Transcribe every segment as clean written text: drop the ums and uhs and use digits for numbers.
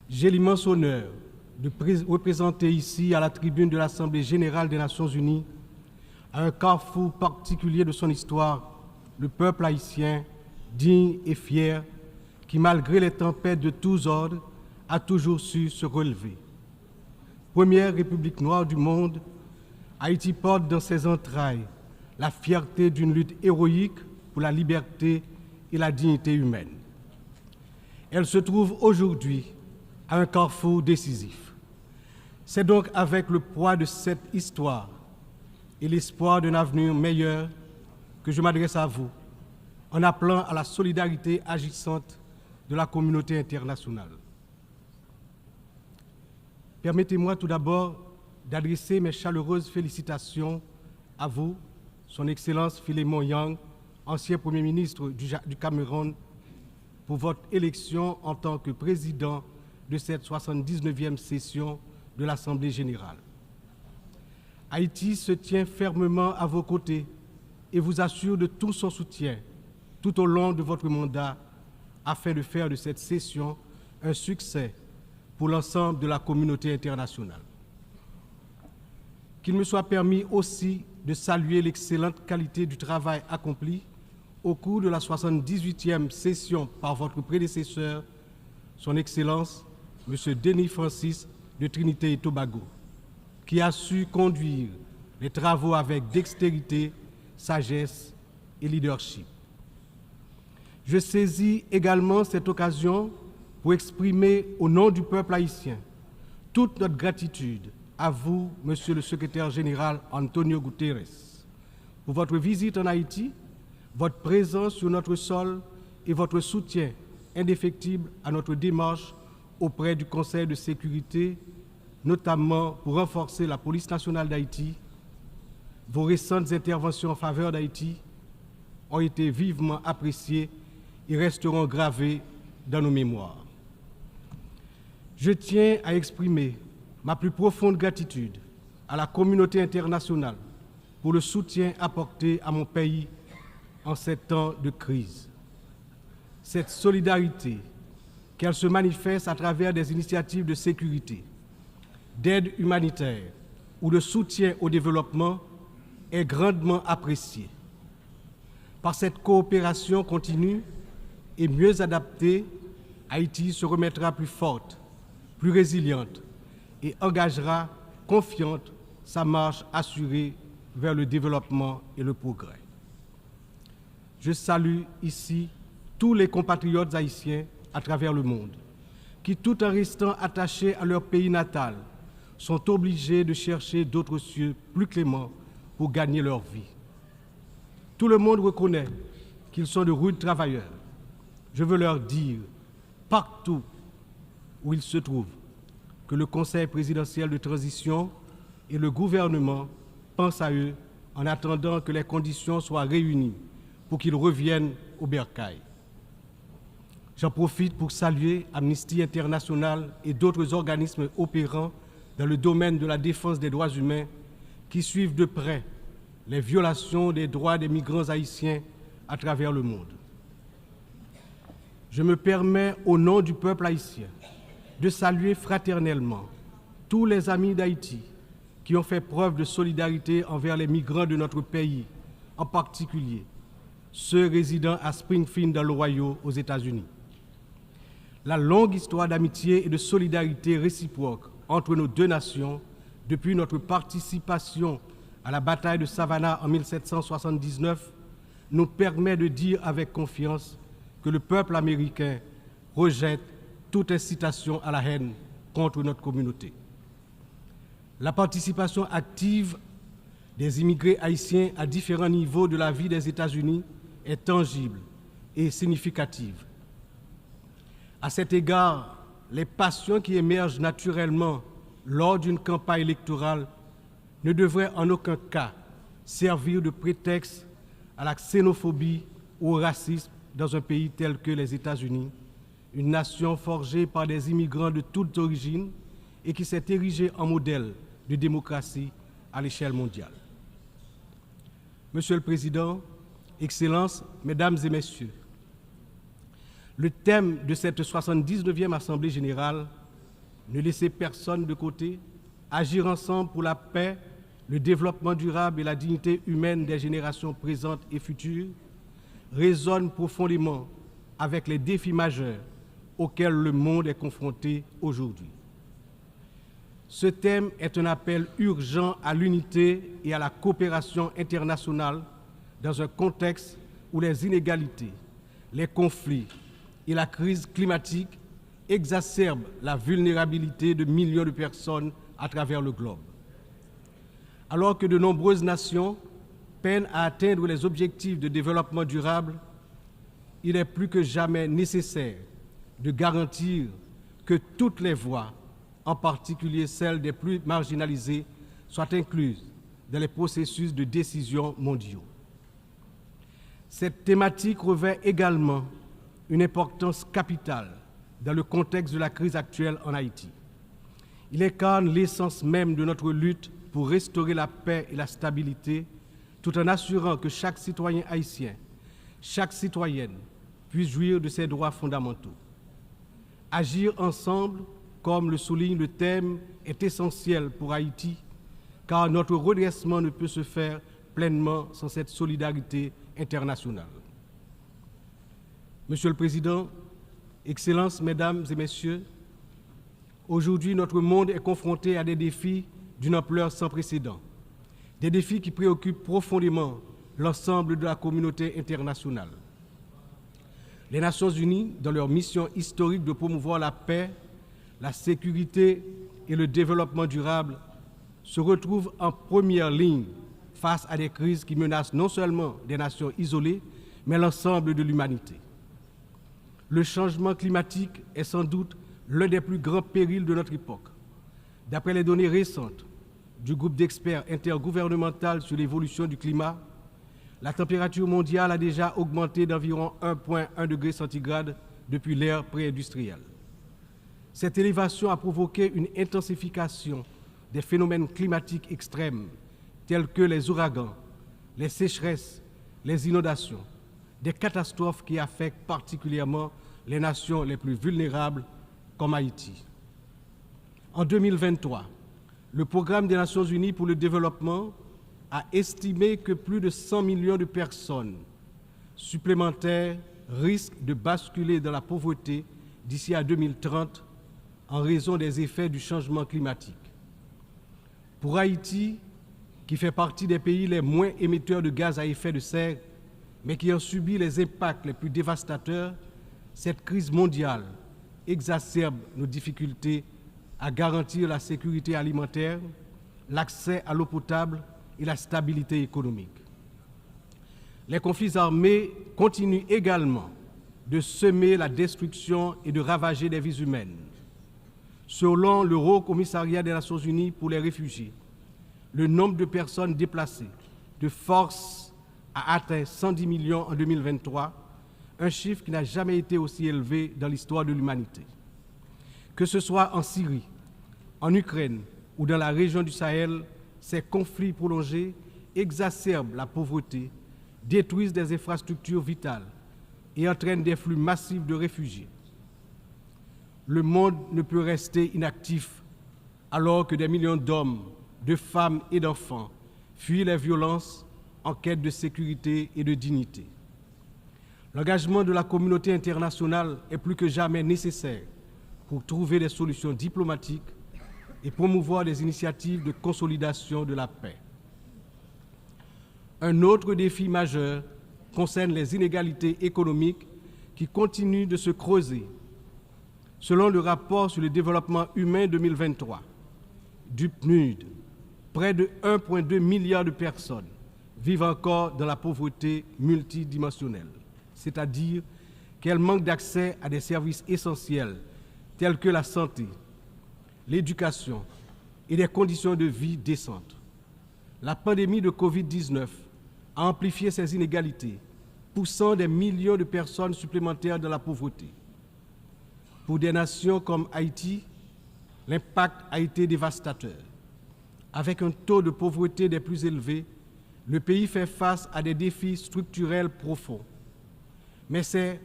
J'ai l'immense honneur de représenter ici, à la tribune de l'Assemblée générale des Nations unies, à un carrefour particulier de son histoire, le peuple haïtien, digne et fier, qui, malgré les tempêtes de tous ordres, a toujours su se relever. Première république noire du monde, Haïti porte dans ses entrailles la fierté d'une lutte héroïque pour la liberté et la dignité humaine. Elle se trouve aujourd'hui à un carrefour décisif. C'est donc avec le poids de cette histoire et l'espoir d'un avenir meilleur que je m'adresse à vous en appelant à la solidarité agissante de la communauté internationale. Permettez-moi tout d'abord d'adresser mes chaleureuses félicitations à vous, Son Excellence Philémon Yang, ancien Premier ministre du Cameroun, pour votre élection en tant que président de cette 79e session de l'Assemblée générale. Haïti se tient fermement à vos côtés et vous assure de tout son soutien tout au long de votre mandat afin de faire de cette session un succès pour l'ensemble de la communauté internationale. Qu'il me soit permis aussi de saluer l'excellente qualité du travail accompli au cours de la 78e session par votre prédécesseur, Son Excellence, M. Denis Francis de Trinité et Tobago, qui a su conduire les travaux avec dextérité, sagesse et leadership. Je saisis également cette occasion pour exprimer au nom du peuple haïtien toute notre gratitude à vous, Monsieur le Secrétaire général Antonio Guterres, pour votre visite en Haïti, votre présence sur notre sol et votre soutien indéfectible à notre démarche auprès du Conseil de sécurité, notamment pour renforcer la police nationale d'Haïti. Vos récentes interventions en faveur d'Haïti ont été vivement appréciées et resteront gravées dans nos mémoires. Je tiens à exprimer ma plus profonde gratitude à la communauté internationale pour le soutien apporté à mon pays en ces temps de crise. Cette solidarité, qu'elle se manifeste à travers des initiatives de sécurité, d'aide humanitaire ou de soutien au développement, est grandement appréciée. Par cette coopération continue et mieux adaptée, Haïti se remettra plus forte, plus résiliente et engagera confiante sa marche assurée vers le développement et le progrès. Je salue ici tous les compatriotes haïtiens à travers le monde qui, tout en restant attachés à leur pays natal, sont obligés de chercher d'autres cieux plus cléments pour gagner leur vie. Tout le monde reconnaît qu'ils sont de rudes travailleurs. Je veux leur dire, partout où ils se trouvent, que le Conseil présidentiel de transition et le gouvernement pensent à eux en attendant que les conditions soient réunies pour qu'ils reviennent au bercail. J'en profite pour saluer Amnesty International et d'autres organismes opérant dans le domaine de la défense des droits humains qui suivent de près les violations des droits des migrants haïtiens à travers le monde. Je me permets, au nom du peuple haïtien, de saluer fraternellement tous les amis d'Haïti qui ont fait preuve de solidarité envers les migrants de notre pays, en particulier ceux résidant à Springfield dans l'Ohio aux États-Unis. La longue histoire d'amitié et de solidarité réciproque entre nos deux nations, depuis notre participation à la bataille de Savannah en 1779, nous permet de dire avec confiance que le peuple américain rejette toute incitation à la haine contre notre communauté. La participation active des immigrés haïtiens à différents niveaux de la vie des États-Unis est tangible et significative. À cet égard, les passions qui émergent naturellement lors d'une campagne électorale ne devraient en aucun cas servir de prétexte à la xénophobie ou au racisme dans un pays tel que les États-Unis, une nation forgée par des immigrants de toutes origines et qui s'est érigée en modèle de démocratie à l'échelle mondiale. Monsieur le Président, Excellences, Mesdames et Messieurs, le thème de cette 79e Assemblée générale ne laisser personne de côté, agir ensemble pour la paix, le développement durable et la dignité humaine des générations présentes et futures, résonne profondément avec les défis majeurs auxquels le monde est confronté aujourd'hui. Ce thème est un appel urgent à l'unité et à la coopération internationale dans un contexte où les inégalités, les conflits et la crise climatique exacerbent la vulnérabilité de millions de personnes à travers le globe. Alors que de nombreuses nations peinent à atteindre les objectifs de développement durable, il est plus que jamais nécessaire de garantir que toutes les voix, en particulier celles des plus marginalisées, soient incluses dans les processus de décision mondiaux. Cette thématique revêt également une importance capitale dans le contexte de la crise actuelle en Haïti. Il incarne l'essence même de notre lutte pour restaurer la paix et la stabilité, tout en assurant que chaque citoyen haïtien, chaque citoyenne puisse jouir de ses droits fondamentaux. Agir ensemble, comme le souligne le thème, est essentiel pour Haïti, car notre redressement ne peut se faire pleinement sans cette solidarité internationale. Monsieur le Président, Excellences, Mesdames et Messieurs, aujourd'hui notre monde est confronté à des défis d'une ampleur sans précédent, des défis qui préoccupent profondément l'ensemble de la communauté internationale. Les Nations Unies, dans leur mission historique de promouvoir la paix, la sécurité et le développement durable, se retrouvent en première ligne face à des crises qui menacent non seulement des nations isolées, mais l'ensemble de l'humanité. Le changement climatique est sans doute l'un des plus grands périls de notre époque. D'après les données récentes du groupe d'experts intergouvernemental sur l'évolution du climat, la température mondiale a déjà augmenté d'environ 1,1 degré centigrade depuis l'ère pré-industrielle. Cette élévation a provoqué une intensification des phénomènes climatiques extrêmes tels que les ouragans, les sécheresses, les inondations, des catastrophes qui affectent particulièrement les nations les plus vulnérables comme Haïti. En 2023, le Programme des Nations Unies pour le développement a estimé que plus de 100 millions de personnes supplémentaires risquent de basculer dans la pauvreté d'ici à 2030 en raison des effets du changement climatique. Pour Haïti, qui fait partie des pays les moins émetteurs de gaz à effet de serre, mais qui en subit les impacts les plus dévastateurs, cette crise mondiale exacerbe nos difficultés à garantir la sécurité alimentaire, l'accès à l'eau potable et la stabilité économique. Les conflits armés continuent également de semer la destruction et de ravager des vies humaines. Selon le Haut Commissariat des Nations Unies pour les réfugiés, le nombre de personnes déplacées de force a atteint 110 millions en 2023, un chiffre qui n'a jamais été aussi élevé dans l'histoire de l'humanité. Que ce soit en Syrie, en Ukraine ou dans la région du Sahel, ces conflits prolongés exacerbent la pauvreté, détruisent des infrastructures vitales et entraînent des flux massifs de réfugiés. Le monde ne peut rester inactif alors que des millions d'hommes, de femmes et d'enfants fuient les violences en quête de sécurité et de dignité. L'engagement de la communauté internationale est plus que jamais nécessaire pour trouver des solutions diplomatiques et promouvoir des initiatives de consolidation de la paix. Un autre défi majeur concerne les inégalités économiques qui continuent de se creuser. Selon le rapport sur le développement humain 2023 du PNUD, près de 1,2 milliard de personnes vivent encore dans la pauvreté multidimensionnelle, c'est-à-dire qu'elles manquent d'accès à des services essentiels tels que la santé, l'éducation et des conditions de vie décentes. La pandémie de Covid-19 a amplifié ces inégalités, poussant des millions de personnes supplémentaires dans la pauvreté. Pour des nations comme Haïti, l'impact a été dévastateur. Avec un taux de pauvreté des plus élevés, le pays fait face à des défis structurels profonds. Mais ces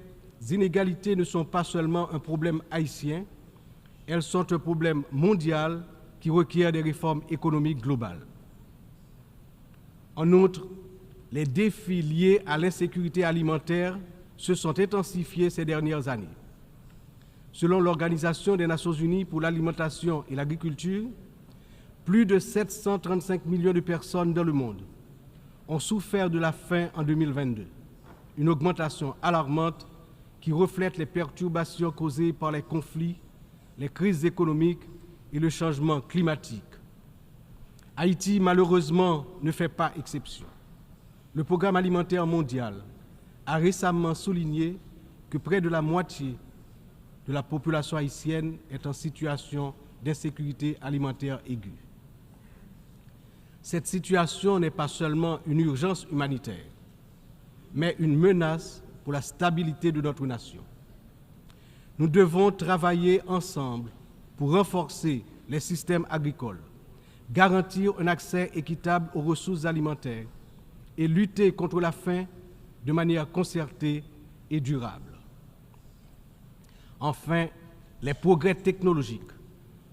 inégalités ne sont pas seulement un problème haïtien, Elles sont un problème mondial qui requiert des réformes économiques globales. En outre, les défis liés à l'insécurité alimentaire se sont intensifiés ces dernières années. Selon l'Organisation des Nations Unies pour l'alimentation et l'agriculture, plus de 735 millions de personnes dans le monde ont souffert de la faim en 2022, une augmentation alarmante qui reflète les perturbations causées par les conflits, les crises économiques et le changement climatique. Haïti, malheureusement, ne fait pas exception. Le Programme alimentaire mondial a récemment souligné que près de la moitié de la population haïtienne est en situation d'insécurité alimentaire aiguë. Cette situation n'est pas seulement une urgence humanitaire, mais une menace pour la stabilité de notre nation. Nous devons travailler ensemble pour renforcer les systèmes agricoles, garantir un accès équitable aux ressources alimentaires et lutter contre la faim de manière concertée et durable. Enfin, les progrès technologiques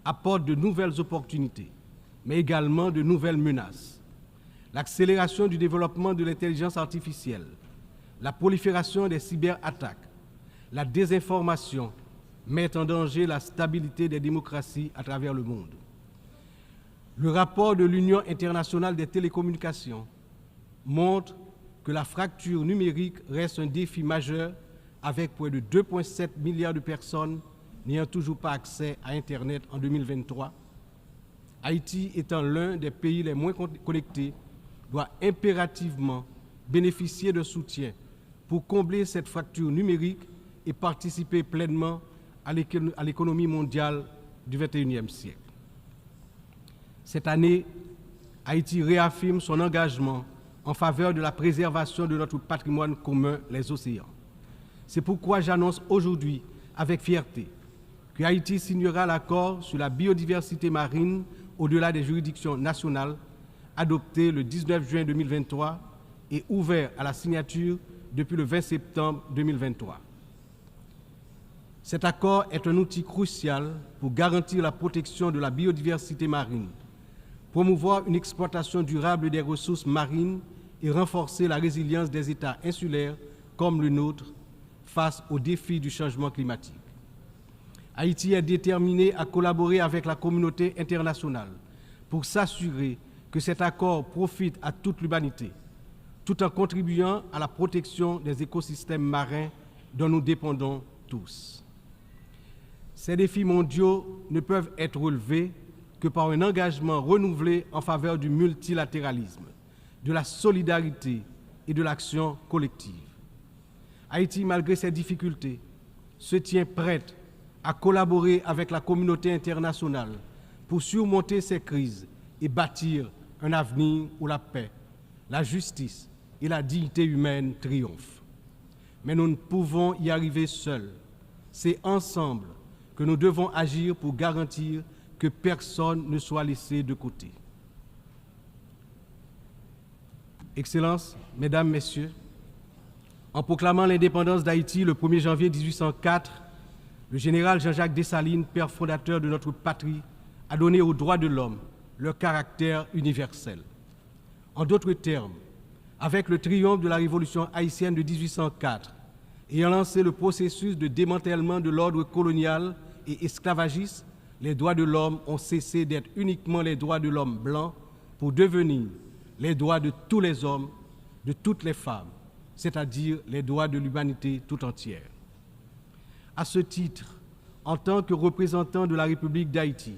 apportent de nouvelles opportunités, mais également de nouvelles menaces. L'accélération du développement de l'intelligence artificielle, la prolifération des cyberattaques, la désinformation mettent en danger la stabilité des démocraties à travers le monde. Le rapport de l'Union internationale des télécommunications montre que la fracture numérique reste un défi majeur avec près de 2,7 milliards de personnes n'ayant toujours pas accès à Internet en 2023. Haïti étant l'un des pays les moins connectés, doit impérativement bénéficier de soutien pour combler cette fracture numérique et participer pleinement à l'économie mondiale du XXIe siècle. Cette année, Haïti réaffirme son engagement en faveur de la préservation de notre patrimoine commun, les océans. C'est pourquoi j'annonce aujourd'hui avec fierté que Haïti signera l'accord sur la biodiversité marine au-delà des juridictions nationales, adopté le 19 juin 2023 et ouvert à la signature depuis le 20 septembre 2023. Cet accord est un outil crucial pour garantir la protection de la biodiversité marine, promouvoir une exploitation durable des ressources marines et renforcer la résilience des États insulaires comme le nôtre face aux défis du changement climatique. Haïti est déterminé à collaborer avec la communauté internationale pour s'assurer que cet accord profite à toute l'humanité, tout en contribuant à la protection des écosystèmes marins dont nous dépendons tous. Ces défis mondiaux ne peuvent être relevés que par un engagement renouvelé en faveur du multilatéralisme, de la solidarité et de l'action collective. Haïti, malgré ses difficultés, se tient prête à collaborer avec la communauté internationale pour surmonter ces crises et bâtir un avenir où la paix, la justice et la dignité humaine triomphent. Mais nous ne pouvons y arriver seuls. C'est ensemble que nous devons agir pour garantir que personne ne soit laissé de côté. Excellences, Mesdames, Messieurs, en proclamant l'indépendance d'Haïti le 1er janvier 1804, le général Jean-Jacques Dessalines, père fondateur de notre patrie, a donné aux droits de l'homme leur caractère universel. En d'autres termes, avec le triomphe de la révolution haïtienne de 1804, ayant lancé le processus de démantèlement de l'ordre colonial et esclavagiste, les droits de l'homme ont cessé d'être uniquement les droits de l'homme blanc pour devenir les droits de tous les hommes, de toutes les femmes, c'est-à-dire les droits de l'humanité tout entière. À ce titre, en tant que représentant de la République d'Haïti,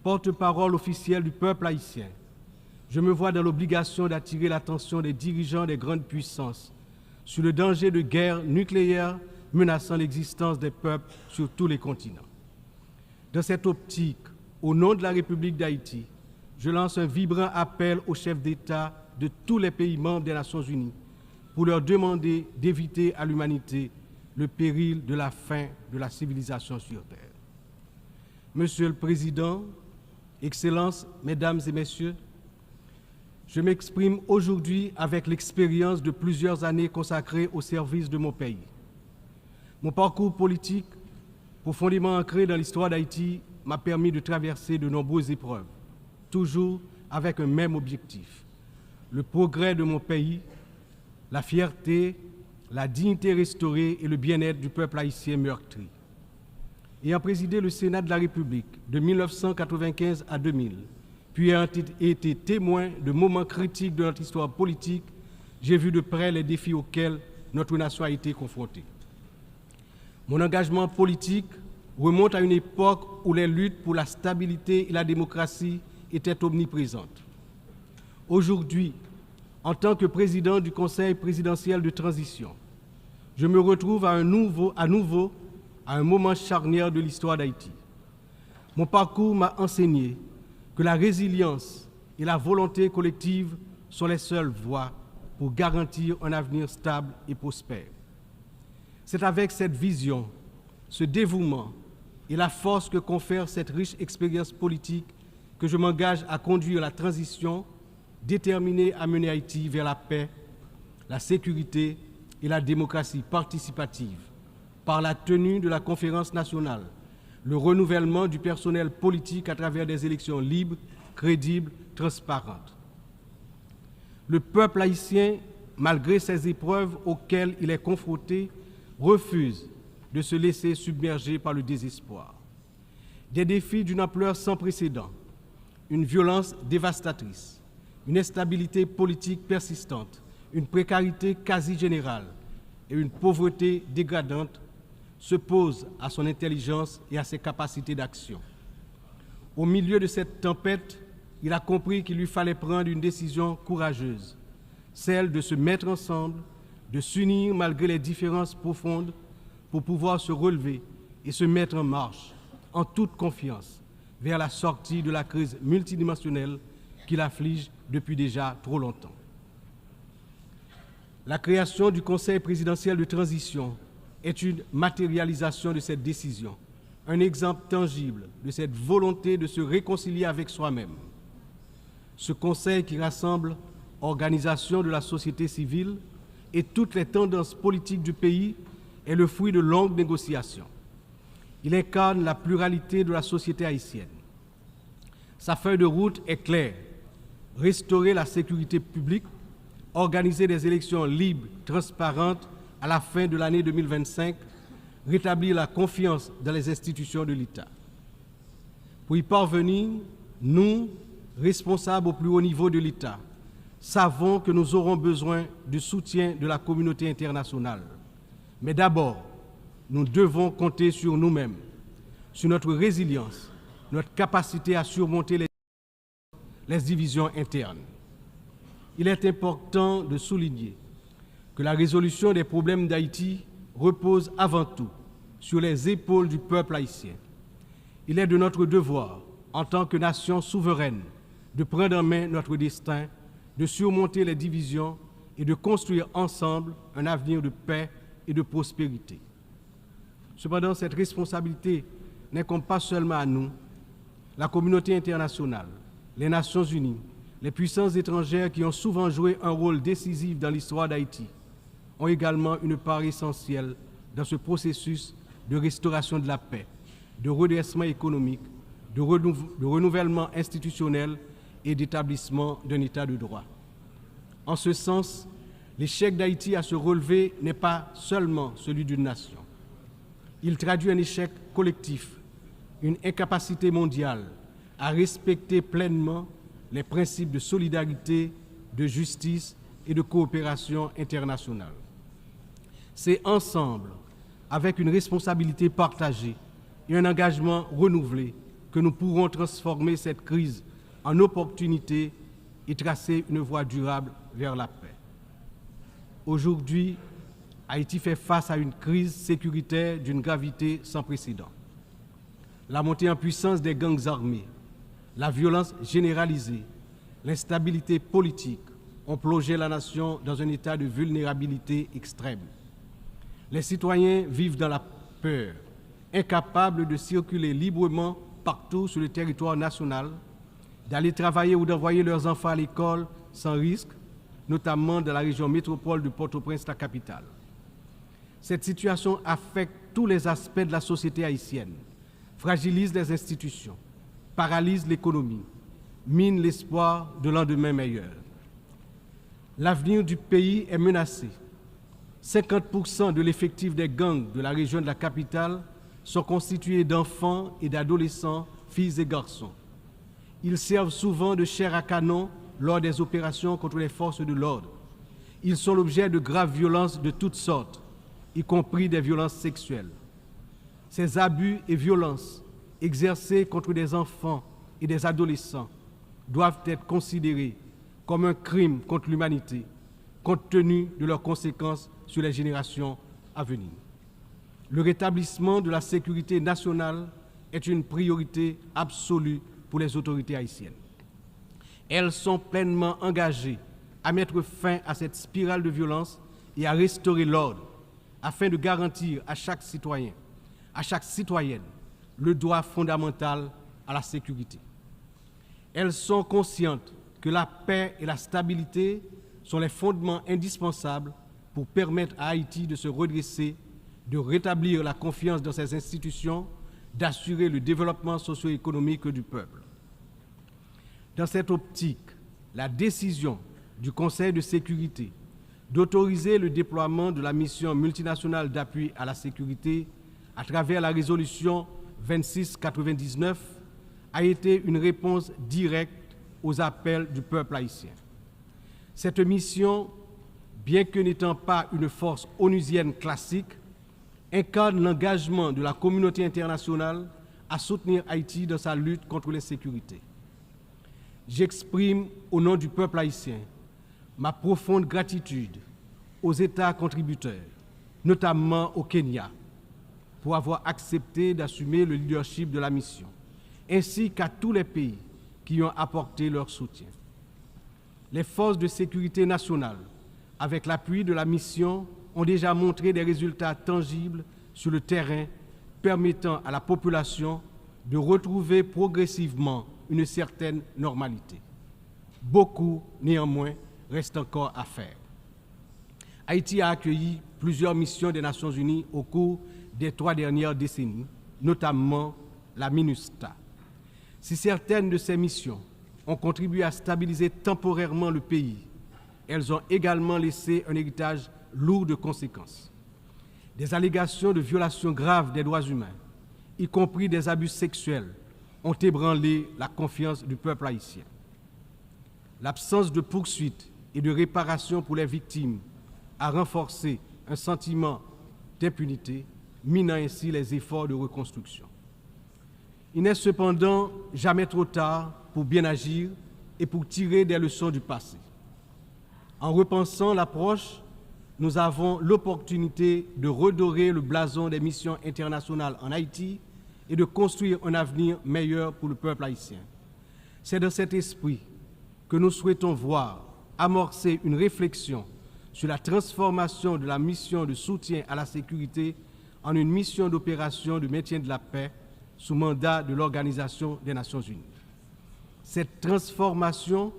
porte-parole officielle du peuple haïtien, je me vois dans l'obligation d'attirer l'attention des dirigeants des grandes puissances sur le danger de guerre nucléaire menaçant l'existence des peuples sur tous les continents. Dans cette optique, au nom de la République d'Haïti, je lance un vibrant appel aux chefs d'État de tous les pays membres des Nations Unies pour leur demander d'éviter à l'humanité le péril de la fin de la civilisation sur Terre. Monsieur le Président, Excellences, Mesdames et Messieurs, je m'exprime aujourd'hui avec l'expérience de plusieurs années consacrées au service de mon pays. Mon parcours politique profondément ancré dans l'histoire d'Haïti, m'a permis de traverser de nombreuses épreuves, toujours avec un même objectif: le progrès de mon pays, la fierté, la dignité restaurée et le bien-être du peuple haïtien meurtri. Ayant présidé le Sénat de la République de 1995 à 2000, puis ayant été témoin de moments critiques de notre histoire politique, j'ai vu de près les défis auxquels notre nation a été confrontée. Mon engagement politique remonte à une époque où les luttes pour la stabilité et la démocratie étaient omniprésentes. Aujourd'hui, en tant que président du Conseil présidentiel de transition, je me retrouve à nouveau à un moment charnière de l'histoire d'Haïti. Mon parcours m'a enseigné que la résilience et la volonté collective sont les seules voies pour garantir un avenir stable et prospère. C'est avec cette vision, ce dévouement et la force que confère cette riche expérience politique que je m'engage à conduire la transition, déterminé à mener Haïti vers la paix, la sécurité et la démocratie participative, par la tenue de la conférence nationale, le renouvellement du personnel politique à travers des élections libres, crédibles, transparentes. Le peuple haïtien, malgré ces épreuves auxquelles il est confronté, refuse de se laisser submerger par le désespoir. Des défis d'une ampleur sans précédent, une violence dévastatrice, une instabilité politique persistante, une précarité quasi générale et une pauvreté dégradante se posent à son intelligence et à ses capacités d'action. Au milieu de cette tempête, il a compris qu'il lui fallait prendre une décision courageuse, celle de se mettre ensemble, de s'unir malgré les différences profondes pour pouvoir se relever et se mettre en marche, en toute confiance, vers la sortie de la crise multidimensionnelle qui l'afflige depuis déjà trop longtemps. La création du Conseil présidentiel de transition est une matérialisation de cette décision, un exemple tangible de cette volonté de se réconcilier avec soi-même. Ce Conseil qui rassemble organisations de la société civile et toutes les tendances politiques du pays est le fruit de longues négociations. Il incarne la pluralité de la société haïtienne. Sa feuille de route est claire: restaurer la sécurité publique, organiser des élections libres, transparentes à la fin de l'année 2025, rétablir la confiance dans les institutions de l'État. Pour y parvenir, nous, responsables au plus haut niveau de l'État, savons que nous aurons besoin du soutien de la communauté internationale. Mais d'abord, nous devons compter sur nous-mêmes, sur notre résilience, notre capacité à surmonter les divisions internes. Il est important de souligner que la résolution des problèmes d'Haïti repose avant tout sur les épaules du peuple haïtien. Il est de notre devoir, en tant que nation souveraine, de prendre en main notre destin, de surmonter les divisions et de construire ensemble un avenir de paix et de prospérité. Cependant, cette responsabilité n'incombe pas seulement à nous. La communauté internationale, les Nations unies, les puissances étrangères qui ont souvent joué un rôle décisif dans l'histoire d'Haïti ont également une part essentielle dans ce processus de restauration de la paix, de redressement économique, de renouvellement institutionnel et d'établissement d'un État de droit. En ce sens, l'échec d'Haïti à se relever n'est pas seulement celui d'une nation. Il traduit un échec collectif, une incapacité mondiale à respecter pleinement les principes de solidarité, de justice et de coopération internationale. C'est ensemble, avec une responsabilité partagée et un engagement renouvelé, que nous pourrons transformer cette crise en opportunité et tracer une voie durable vers la paix. Aujourd'hui, Haïti fait face à une crise sécuritaire d'une gravité sans précédent. La montée en puissance des gangs armés, la violence généralisée, l'instabilité politique ont plongé la nation dans un état de vulnérabilité extrême. Les citoyens vivent dans la peur, incapables de circuler librement partout sur le territoire national, d'aller travailler ou d'envoyer leurs enfants à l'école sans risque, notamment dans la région métropole de Port-au-Prince, la capitale. Cette situation affecte tous les aspects de la société haïtienne, fragilise les institutions, paralyse l'économie, mine l'espoir de lendemain meilleur. L'avenir du pays est menacé. 50% de l'effectif des gangs de la région de la capitale sont constitués d'enfants et d'adolescents, filles et garçons. Ils servent souvent de chair à canon lors des opérations contre les forces de l'ordre. Ils sont l'objet de graves violences de toutes sortes, y compris des violences sexuelles. Ces abus et violences exercés contre des enfants et des adolescents doivent être considérés comme un crime contre l'humanité, compte tenu de leurs conséquences sur les générations à venir. Le rétablissement de la sécurité nationale est une priorité absolue pour les autorités haïtiennes. Elles sont pleinement engagées à mettre fin à cette spirale de violence et à restaurer l'ordre afin de garantir à chaque citoyen, à chaque citoyenne, le droit fondamental à la sécurité. Elles sont conscientes que la paix et la stabilité sont les fondements indispensables pour permettre à Haïti de se redresser, de rétablir la confiance dans ses institutions, d'assurer le développement socio-économique du peuple. Dans cette optique, la décision du Conseil de sécurité d'autoriser le déploiement de la mission multinationale d'appui à la sécurité à travers la résolution 2699 a été une réponse directe aux appels du peuple haïtien. Cette mission, bien que n'étant pas une force onusienne classique, incarne l'engagement de la communauté internationale à soutenir Haïti dans sa lutte contre l'insécurité. J'exprime au nom du peuple haïtien ma profonde gratitude aux États contributeurs, notamment au Kenya, pour avoir accepté d'assumer le leadership de la mission, ainsi qu'à tous les pays qui ont apporté leur soutien. Les forces de sécurité nationale, avec l'appui de la mission, ont déjà montré des résultats tangibles sur le terrain permettant à la population de retrouver progressivement une certaine normalité. Beaucoup, néanmoins, reste encore à faire. Haïti a accueilli plusieurs missions des Nations Unies au cours des 3 dernières décennies, notamment la MINUSTA. Si certaines de ces missions ont contribué à stabiliser temporairement le pays, elles ont également laissé un héritage lourd de conséquences. Des allégations de violations graves des droits humains, y compris des abus sexuels, ont ébranlé la confiance du peuple haïtien. L'absence de poursuite et de réparation pour les victimes a renforcé un sentiment d'impunité, minant ainsi les efforts de reconstruction. Il n'est cependant jamais trop tard pour bien agir et pour tirer des leçons du passé. En repensant l'approche, nous avons l'opportunité de redorer le blason des missions internationales en Haïti et de construire un avenir meilleur pour le peuple haïtien. C'est dans cet esprit que nous souhaitons voir amorcer une réflexion sur la transformation de la mission de soutien à la sécurité en une mission d'opération de maintien de la paix sous mandat de l'Organisation des Nations Unies. Cette transformation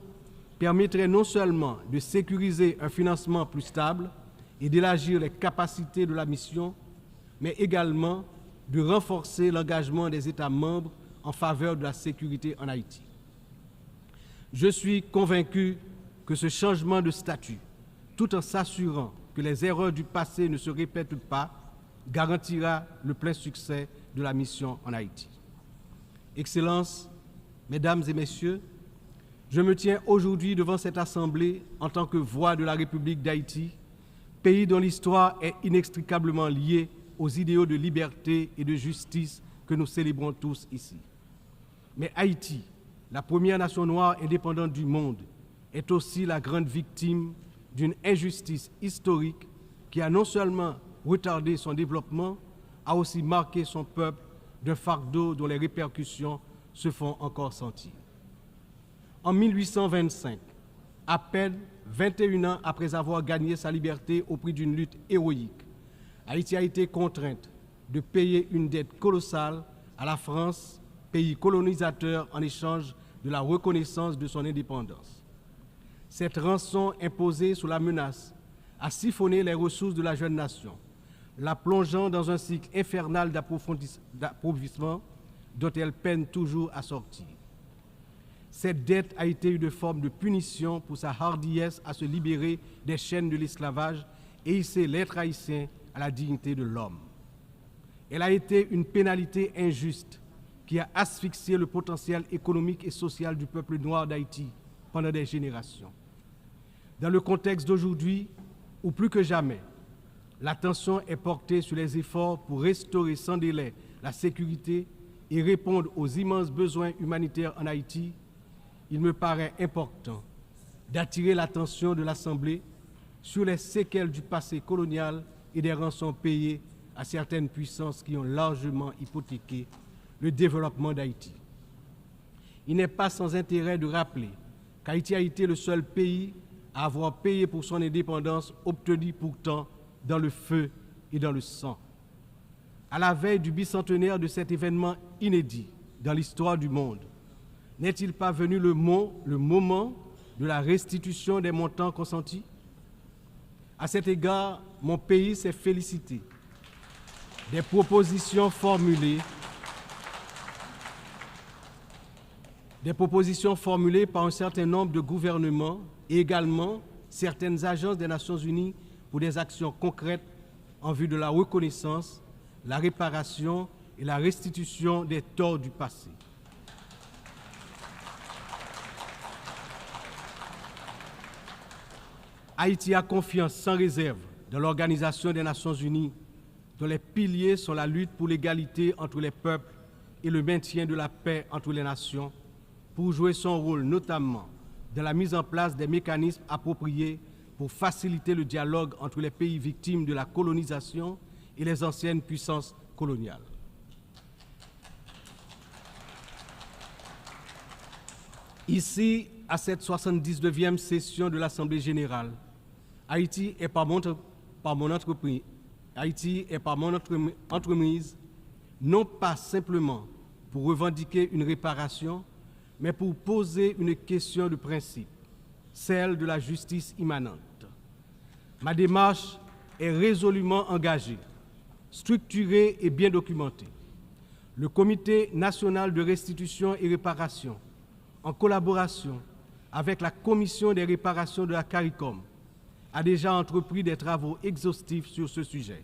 permettrait non seulement de sécuriser un financement plus stable et d'élargir les capacités de la mission, mais également de renforcer l'engagement des États membres en faveur de la sécurité en Haïti. Je suis convaincu que ce changement de statut, tout en s'assurant que les erreurs du passé ne se répètent pas, garantira le plein succès de la mission en Haïti. Excellences, Mesdames et Messieurs, je me tiens aujourd'hui devant cette Assemblée en tant que voix de la République d'Haïti, pays dont l'histoire est inextricablement liée aux idéaux de liberté et de justice que nous célébrons tous ici. Mais Haïti, la première nation noire indépendante du monde, est aussi la grande victime d'une injustice historique qui a non seulement retardé son développement, a aussi marqué son peuple d'un fardeau dont les répercussions se font encore sentir. En 1825, à peine 21 ans après avoir gagné sa liberté au prix d'une lutte héroïque, Haïti a été contrainte de payer une dette colossale à la France, pays colonisateur, en échange de la reconnaissance de son indépendance. Cette rançon imposée sous la menace a siphonné les ressources de la jeune nation, la plongeant dans un cycle infernal d'appauvrissement dont elle peine toujours à sortir. Cette dette a été une forme de punition pour sa hardiesse à se libérer des chaînes de l'esclavage et hisser l'être haïtien à la dignité de l'homme. Elle a été une pénalité injuste qui a asphyxié le potentiel économique et social du peuple noir d'Haïti pendant des générations. Dans le contexte d'aujourd'hui, où plus que jamais, l'attention est portée sur les efforts pour restaurer sans délai la sécurité et répondre aux immenses besoins humanitaires en Haïti, il me paraît important d'attirer l'attention de l'Assemblée sur les séquelles du passé colonial et des rançons payées à certaines puissances qui ont largement hypothéqué le développement d'Haïti. Il n'est pas sans intérêt de rappeler qu'Haïti a été le seul pays à avoir payé pour son indépendance, obtenue pourtant dans le feu et dans le sang. À la veille du bicentenaire de cet événement inédit dans l'histoire du monde, n'est-il pas venu le moment de la restitution des montants consentis? À cet égard, mon pays s'est félicité des propositions formulées par un certain nombre de gouvernements et également certaines agences des Nations Unies pour des actions concrètes en vue de la reconnaissance, la réparation et la restitution des torts du passé. Haïti a confiance sans réserve dans l'Organisation des Nations Unies, dont les piliers sont la lutte pour l'égalité entre les peuples et le maintien de la paix entre les nations, pour jouer son rôle notamment dans la mise en place des mécanismes appropriés pour faciliter le dialogue entre les pays victimes de la colonisation et les anciennes puissances coloniales. Ici, à cette 79e session de l'Assemblée générale, Haïti est par mon entremise, non pas simplement pour revendiquer une réparation, mais pour poser une question de principe, celle de la justice immanente. Ma démarche est résolument engagée, structurée et bien documentée. Le Comité national de restitution et réparation, en collaboration avec la Commission des réparations de la CARICOM, a déjà entrepris des travaux exhaustifs sur ce sujet.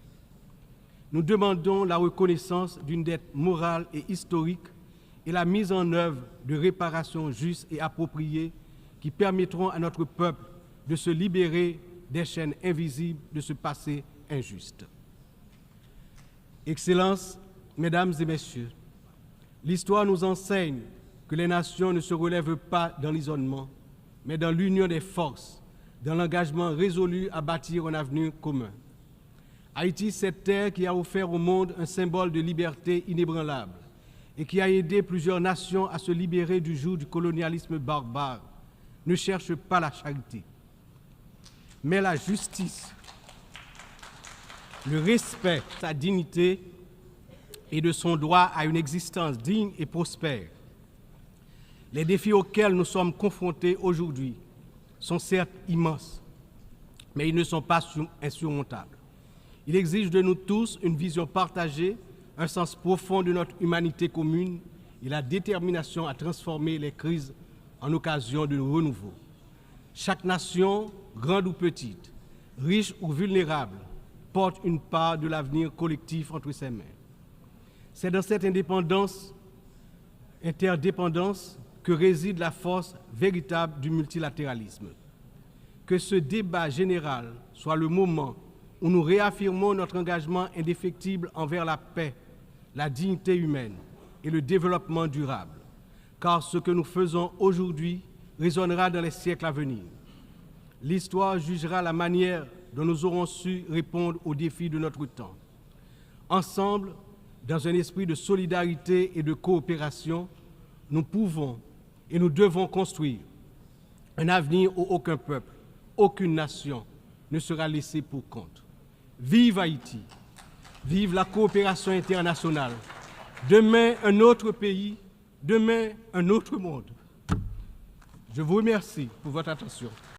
Nous demandons la reconnaissance d'une dette morale et historique et la mise en œuvre de réparations justes et appropriées qui permettront à notre peuple de se libérer des chaînes invisibles de ce passé injuste. Excellences, Mesdames et Messieurs, l'histoire nous enseigne que les nations ne se relèvent pas dans l'isolement, mais dans l'union des forces, dans l'engagement résolu à bâtir un avenir commun. Haïti, cette terre qui a offert au monde un symbole de liberté inébranlable et qui a aidé plusieurs nations à se libérer du joug du colonialisme barbare, ne cherche pas la charité, mais la justice, le respect de sa dignité et de son droit à une existence digne et prospère. Les défis auxquels nous sommes confrontés aujourd'hui sont certes immenses, mais ils ne sont pas insurmontables. Il exige de nous tous une vision partagée, un sens profond de notre humanité commune et la détermination à transformer les crises en occasion de renouveau. Chaque nation, grande ou petite, riche ou vulnérable, porte une part de l'avenir collectif entre ses mains. C'est dans cette interdépendance que réside la force véritable du multilatéralisme. Que ce débat général soit le moment où nous réaffirmons notre engagement indéfectible envers la paix, la dignité humaine et le développement durable, car ce que nous faisons aujourd'hui résonnera dans les siècles à venir. L'histoire jugera la manière dont nous aurons su répondre aux défis de notre temps. Ensemble, dans un esprit de solidarité et de coopération, nous pouvons et nous devons construire un avenir où aucun peuple, aucune nation ne sera laissé pour compte. Vive Haïti, vive la coopération internationale. Demain, un autre pays, demain, un autre monde. Je vous remercie pour votre attention.